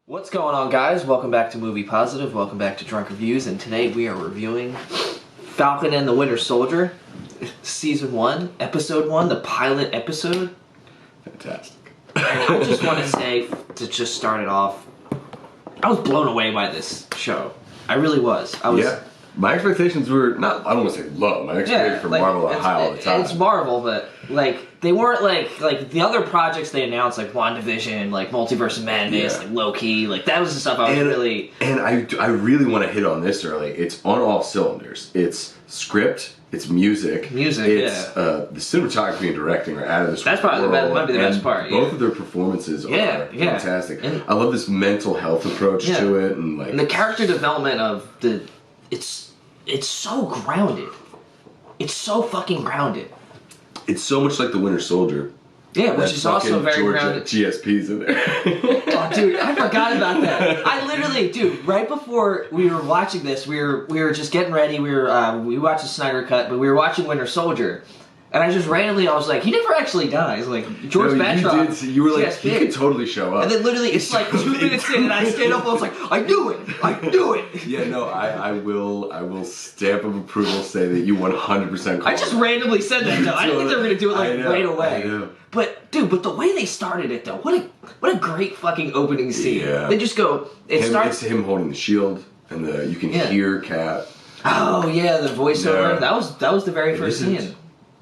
What's going on, guys? Welcome back to Movie Positive. Welcome back to Drunk Reviews, and today we are reviewing Falcon and the Winter Soldier, Season 1, Episode 1, the pilot episode. Fantastic. And I just want to say, to just start it off, I was blown away by this show. I really was. Yeah. My expectations were not, I don't want to say low. My expectations for Marvel are high all the time. It's Marvel, but they weren't like the other projects they announced, like WandaVision, like Multiverse of Madness, like Loki, like that was the stuff I was really... And I really want to hit on this early. It's on all cylinders. It's script, it's music. It's, the cinematography and directing are out of this world. That's probably might be the best part. Both of their performances are fantastic. And I love this mental health approach to it. And the character development of it's so grounded. It's so fucking grounded. It's so much like the Winter Soldier. Yeah, which is also very grounded. GSP's in there. Oh, dude, I forgot about that. I literally, dude, right before we were watching this, we were just getting ready. We watched the Snyder Cut, but we were watching Winter Soldier. And I just randomly, I was like, he never actually dies. Like, George Batroc. You were like, he could totally show up. And then literally, it's like 2 minutes in, and I stand up, and I was like, I knew it! Yeah, no, I will stamp of approval say that you 100% I just randomly said that, though. I didn't think they were going to do it, right away. I know. But, dude, the way they started it, though, what a great fucking opening scene. Yeah. They just go, It's him holding the shield, and you can hear Cap. Oh, yeah, the voiceover. Yeah. That was the very first scene.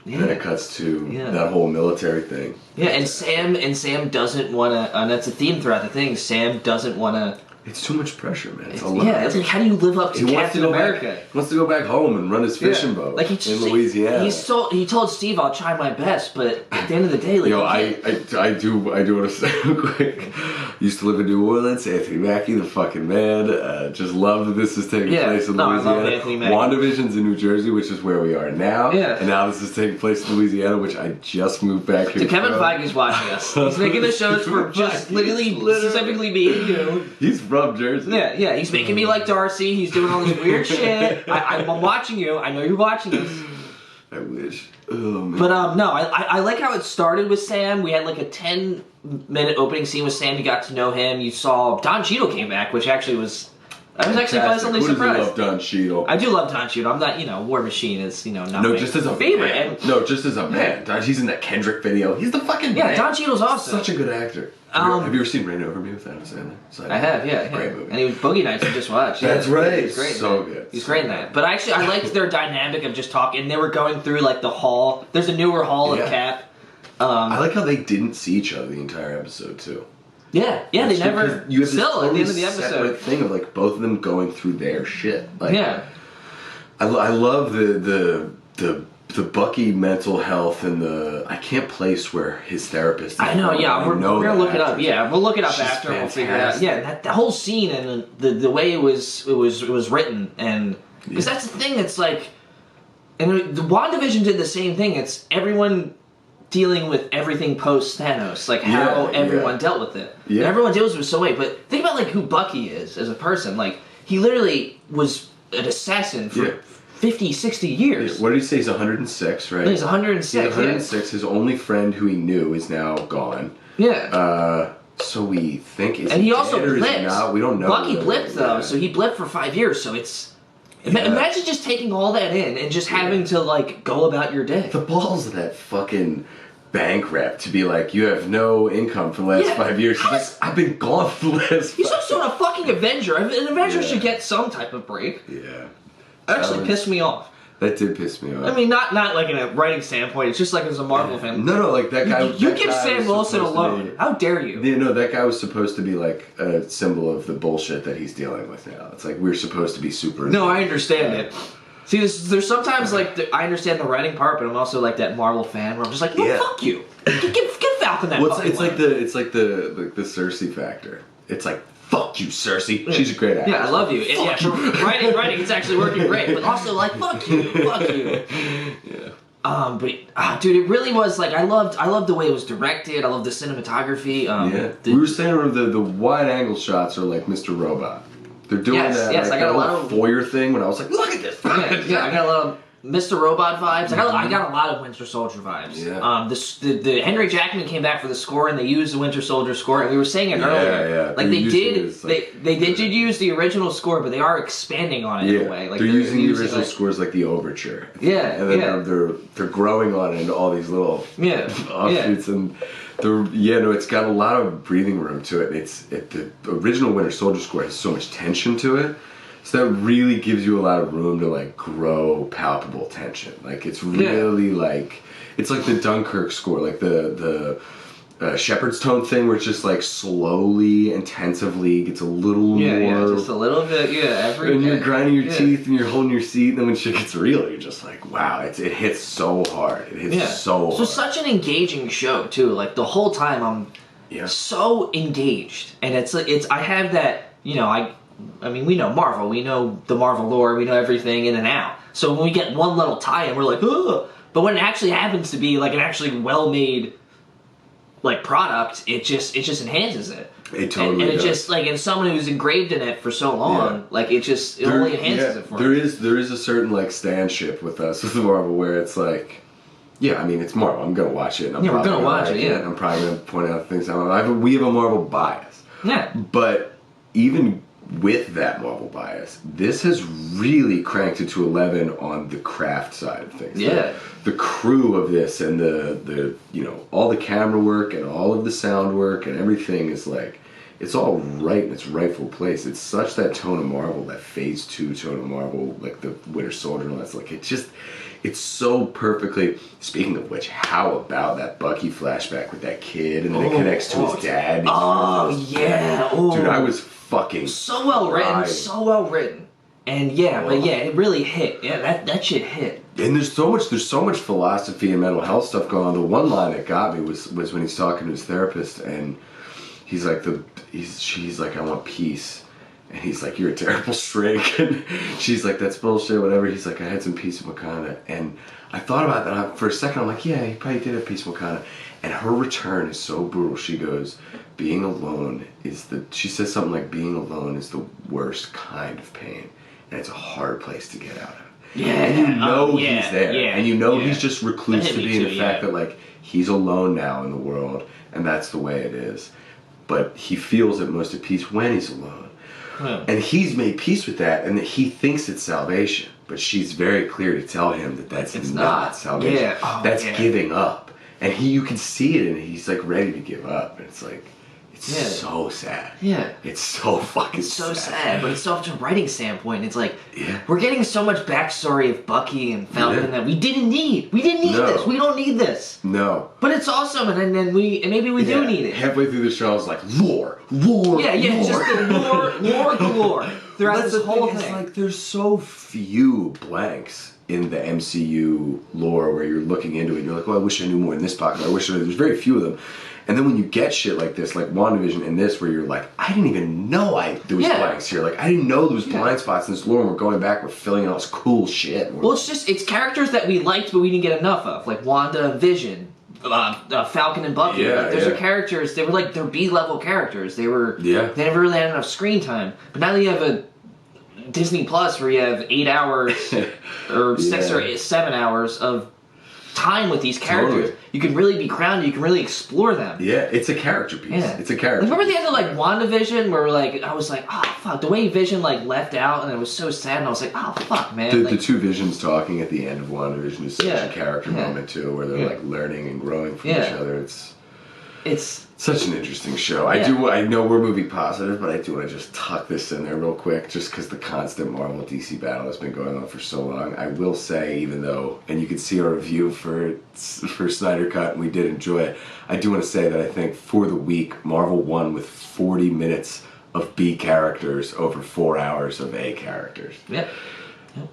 Yeah. Then it cuts to that whole military thing. Yeah, and Sam doesn't want to, and that's a theme throughout the thing, Sam doesn't want to... It's too much pressure, man. It's a lot. Yeah, it's like, how do you live up to Captain America? He wants to go back home and run his fishing boat in Louisiana. He told Steve, I'll try my best, but at the end of the day... Like, I do want to say real quick. Used to live in New Orleans. Anthony Mackie, the fucking man. Just love that this is taking place in Louisiana. I love Anthony Mackie. WandaVision's in New Jersey, which is where we are now. Yeah. And now this is taking place in Louisiana, which I just moved back here. So Kevin Feige's watching us. He's making the shows for just literally specifically me and you. He's from Jersey. Yeah, he's making me like Darcy. He's doing all this weird shit. I'm watching you. I know you're watching this. I wish. Oh, man. But no, I like how it started with Sam. We had like a 10-minute opening scene with Sam. You got to know him. You saw Don Cheadle came back, which actually was... I was actually pleasantly surprised. I love Don Cheadle. I do love Don Cheadle. I'm not, War Machine is, not my just as a favorite. Man. No, just as a man. He's in that Kendrick video. He's the fucking man. Don Cheadle's awesome. Such a good actor. Have you ever seen Reign Over Me with Adam Sandler? I have, yeah. Great movie. And he was Boogie Nights we just watched. That's right. He's great. So good. He's great in that. But actually, I liked their dynamic of just talking. They were going through like the hall. There's a newer hall of Cap. I like how they didn't see each other the entire episode too. Yeah, they never. You have this still totally at the end of the episode separate thing of like both of them going through their shit. Like, I love the Bucky mental health and I can't place where his therapist is. I know, we're gonna look it up. Yeah, we'll look it up after and we'll figure it out. Yeah, that whole scene and the way it was written, and because that's the thing that's like, and the WandaVision did the same thing. It's everyone dealing with everything post Thanos, like how everyone dealt with it. Yeah. And everyone deals with it so way. But think about like who Bucky is as a person. Like he literally was an assassin for 50, 60 years. What did he say? He's 106, right? He's 106. He's 106. His only friend who he knew is now gone. Yeah. So we think and he also blipped. We don't know. Bucky blipped though, so he blipped for 5 years. So it's imagine just taking all that in and just having to like go about your day. The balls of that fucking bank rep to be like, you have no income for the last 5 years. He's like, I've been gone for the last. He's also a fucking Avenger. An Avenger should get some type of break. Yeah. That actually pissed me off. That did piss me off. I mean, not like in a writing standpoint. It's just like as a Marvel fan. No, like that guy. You give Sam Wilson alone. How dare you? Yeah, no, that guy was supposed to be like a symbol of the bullshit that he's dealing with now. It's like we're supposed to be super. No, I understand it. See, there's sometimes like I understand the writing part, but I'm also like that Marvel fan where I'm just like, no, fuck you. Give Falcon that. Well, it's like the Cersei factor. It's like, fuck you, Cersei. She's a great actress. Yeah, I love you. Fuck you. Writing, it's actually working great. But also, like, fuck you. Yeah. But dude, it really was like I loved the way it was directed. I loved the cinematography. We were saying the wide angle shots are like Mr. Robot. They're doing that. Yes, I got a lot of foyer thing when I was like, look at this. Yeah, I got a lot of. Mr. Robot vibes. I got a lot of Winter Soldier vibes. Yeah. The Henry Jackman came back for the score, and they used the Winter Soldier score, and we were saying it earlier. Yeah. Like they did use the original score, but they are expanding on it in a way. Like they're using the original scores like the overture. Yeah. And then they're growing on it into all these little offshoots and it's got a lot of breathing room to it. The original Winter Soldier score has so much tension to it. So that really gives you a lot of room to like grow palpable tension. Like it's really like it's like the Dunkirk score, like the Shepherd's Tone thing, where it's just like slowly, intensively gets a little more. Just a little bit. And you're grinding your teeth and you're holding your seat, and then when shit gets real, you're just like, wow, it hits so hard. It hits so hard. So such an engaging show too. Like the whole time I'm so engaged, and I have that I mean, we know Marvel. We know the Marvel lore. We know everything in and out. So when we get one little tie-in, we're like, ugh. But when it actually happens to be like an actually well-made like product, it just enhances it. It totally and it does. Just like, and someone who's engraved in it for so long, like it only enhances it for me. There is a certain like standship with us with Marvel where it's like, I mean, it's Marvel. I'm gonna watch it. And we're gonna watch it. I'm probably gonna point out things. We have a Marvel bias. Yeah. But even with that Marvel bias, this has really cranked it to 11 on the craft side of things. Yeah. The crew of this and the all the camera work and all of the sound work and everything is like, it's all right in its rightful place. It's such that tone of Marvel, that Phase 2 tone of Marvel, like the Winter Soldier and all that's like, it's so perfectly. Speaking of which, how about that Bucky flashback with that kid and then it connects to his dad? Dude, I was fucking so well written, and it really hit. Yeah, that shit hit. And there's so much philosophy and mental health stuff going on. The one line that got me was when he's talking to his therapist, and he's like, she's like, I want peace. And he's like, you're a terrible shrink. And she's like, that's bullshit, whatever. He's like, I had some peace in Wakanda. And I thought about that for a second. I'm like, yeah, he probably did have peace in Wakanda. And her return is so brutal. She goes, being alone she says something like, being alone is the worst kind of pain. And it's a hard place to get out of. Yeah. And you know he's there. Yeah, and you know he's just recluse to being the fact that like, he's alone now in the world. And that's the way it is. But he feels at most at peace when he's alone. And he's made peace with that, and that he thinks it's salvation. But she's very clear to tell him that that's not salvation. That's giving up. And you can see it, and he's like ready to give up. And it's like, it's so sad. Yeah. It's so fucking It's so sad, but it's so from a writing standpoint. It's like, we're getting so much backstory of Bucky and Falcon that we didn't need. We didn't need this. We don't need this. No. But it's awesome, and maybe we do need it. Halfway through the show, I was like, lore. Yeah, just the lore galore throughout this whole thing. It's like, there's so few blanks in the MCU lore where you're looking into it and you're like, well, I wish I knew more in this pocket. There's very few of them. And then when you get shit like this, like WandaVision and this, where you're like, I didn't even know there was blanks here. Like, I didn't know there was blind spots in this lore, and we're going back, we're filling out this cool shit. Well, it's characters that we liked, but we didn't get enough of. Like Wanda, Vision, Falcon and Bucky. Those are characters, they were like, they're B-level characters. They never really had enough screen time. But now that you have a Disney Plus where you have 8 hours, or 6 or 7 hours of time with these characters, you can really be grounded, you can really explore them. Yeah, it's a character piece. Yeah. It's a character. Remember the end of like WandaVision where I was like, oh fuck, the way Vision like left out, and it was so sad, and I was like, oh fuck, man. The two Visions talking at the end of WandaVision is such a character moment too, where they're like learning and growing from each other. It's such an interesting show. I know we're moving positive, but I do want to just tuck this in there real quick, just because the constant Marvel DC battle has been going on for so long. I will say, even though, and you can see our review for Snyder Cut, and we did enjoy it, I do want to say that I think for the week, Marvel won with 40 minutes of B characters over 4 hours of A characters. Yep.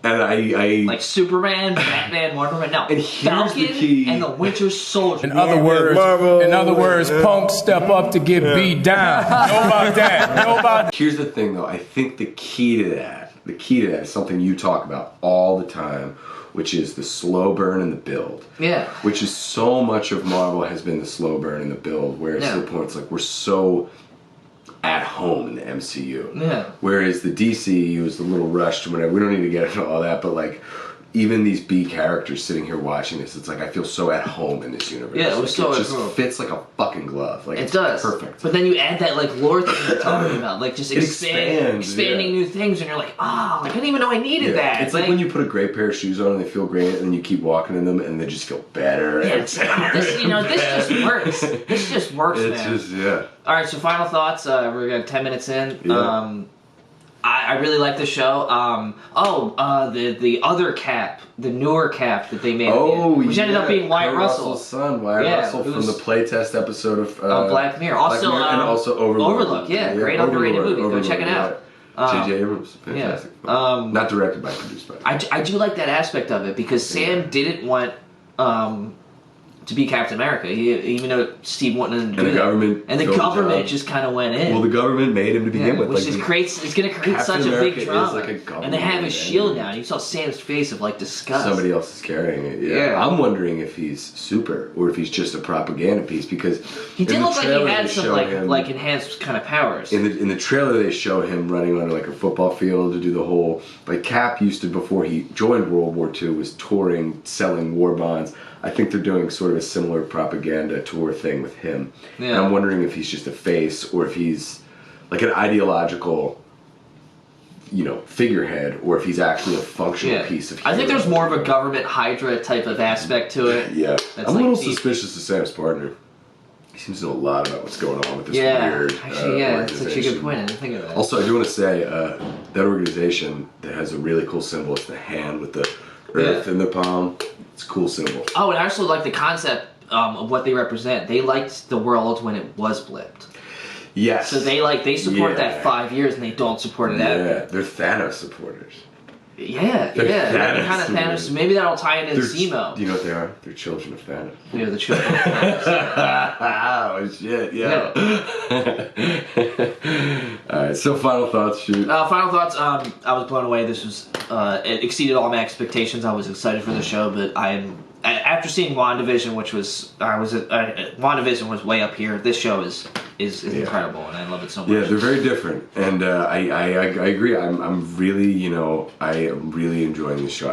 And I like Superman, Batman, Wonder Woman. No, and Falcon and the Winter Soldier. In other words, punks step up to get beat down. Know about that? Here's the thing, though. I think the key to that is something you talk about all the time, which is the slow burn and the build. Yeah. Which is so much of Marvel has been the slow burn and the build, where it's to the point it's like we're so at home in the MCU. Yeah. Whereas the DCU is a little rushed, whatever. We don't need to get into all that, but like even these B characters sitting here watching this, it's like I feel so at home in this universe. Yeah, it was like, it just fits like a fucking glove. Like it does, perfect. But then you add that like lore thing you're talking about, like just expanding new things, and you're like, like I didn't even know I needed that. It's like when you put a great pair of shoes on and they feel great, and then you keep walking in them and they just feel better. Yeah, this just works. This just works, man. It's just All right, so final thoughts. We're 10 minutes in. Yeah. I really like the show. The other Cap, the newer Cap that they made, which ended up being Wyatt Russell's son, Russell from the playtest episode of Black Mirror. Also, and also Overlook. Overlook, great underrated movie. Go check it out. J.J. Abrams, fantastic. Not directed by, produced by. I do like that aspect of it because Sam didn't want to be Captain America, even though Steve wanted him to do that. And the government just kind of went in. Well, the government made him to begin with. Which it's going to create such a big drama. And they have his shield now. You saw Sam's face of like disgust. Somebody else is carrying it. Yeah. I'm wondering if he's super or if he's just a propaganda piece because he did look like he had some like enhanced kind of powers. In the trailer, they show him running on like a football field to do the whole like Cap used to before he joined World War II was touring, selling war bonds. I think they're doing sort of a similar propaganda tour thing with him. Yeah. And I'm wondering if he's just a face or if he's like an ideological, figurehead or if he's actually a functional piece of hero. I think there's more of a government Hydra type of aspect to it. Yeah. I'm a little suspicious of Sam's partner. He seems to know a lot about what's going on with this weird that's actually a good point. I didn't think of that. Also, I do want to say that organization that has a really cool symbol. It's the hand with the earth in the palm. It's a cool symbol. Oh, and I also like the concept of what they represent. They liked the world when it was blipped. Yes. So they support that 5 years and they don't support it ever. Yeah, they're Thanos supporters. Yeah. They're kind of Thanos. So maybe that'll tie into Zemo. Do you know what they are? They're children of Thanos. Yeah, the children of Thanos. Oh, shit, yeah. Alright, so final thoughts, shoot. Final thoughts, I was blown away. This was, it exceeded all my expectations. I was excited for the show, but after seeing WandaVision, WandaVision was way up here. This show is incredible, and I love it so much. Yeah, they're very different, and I agree. I'm really, I am really enjoying this show.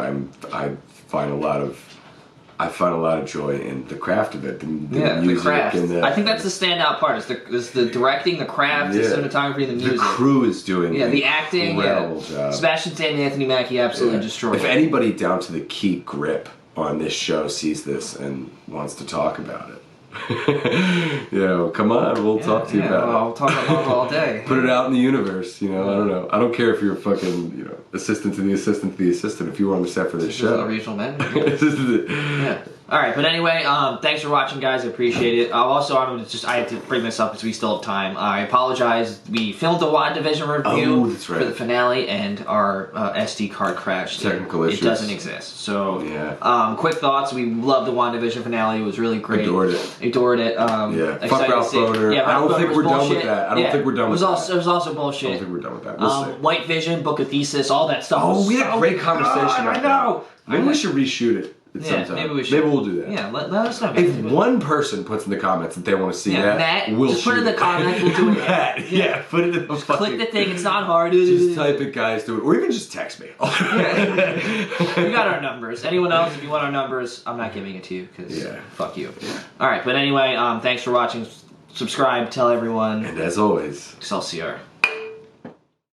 I find a lot of joy in the craft of it. The music, the craft. And I think that's the standout part. Is the directing, the craft, the cinematography, the music. The crew is doing the acting. Incredible job. Sebastian Stan and Anthony Mackie absolutely destroyed it. If anybody down to the key grip on this show sees this and wants to talk about it, come on, we'll talk to you about it. I'll talk about it all day. Put it out in the universe, I don't know. I don't care if you're a fucking, assistant to the assistant to the assistant. If you were on the set for this show. A regional manager. All right, but anyway, thanks for watching, guys. I appreciate it. I have to bring this up because we still have time. I apologize. We filmed a WandaVision review for the finale, and our SD card crashed. Technical issues. It doesn't exist. So, quick thoughts. We loved the WandaVision finale. It was really great. Adored it. Fuck Ralph Boner. Yeah, I don't think we're done with that. I don't think we're done with that. It was also bullshit. I don't think we're done with that. We'll see. White Vision, Book of Thesis, all that stuff. Oh, we had a great conversation about I know. that. Maybe we should reshoot it. Sometime. Maybe we should. Maybe we'll do that. Yeah, let us know. If one person puts in the comments that they want to see that, we'll just put it in the comments. We'll do it. Put it in the click the thing. It's not hard. Just type it, guys. Do it, or even just text me. We got our numbers. Anyone else? If you want our numbers, I'm not giving it to you because fuck you. Yeah. All right, but anyway, thanks for watching. Subscribe. Tell everyone. And as always, Excelsior.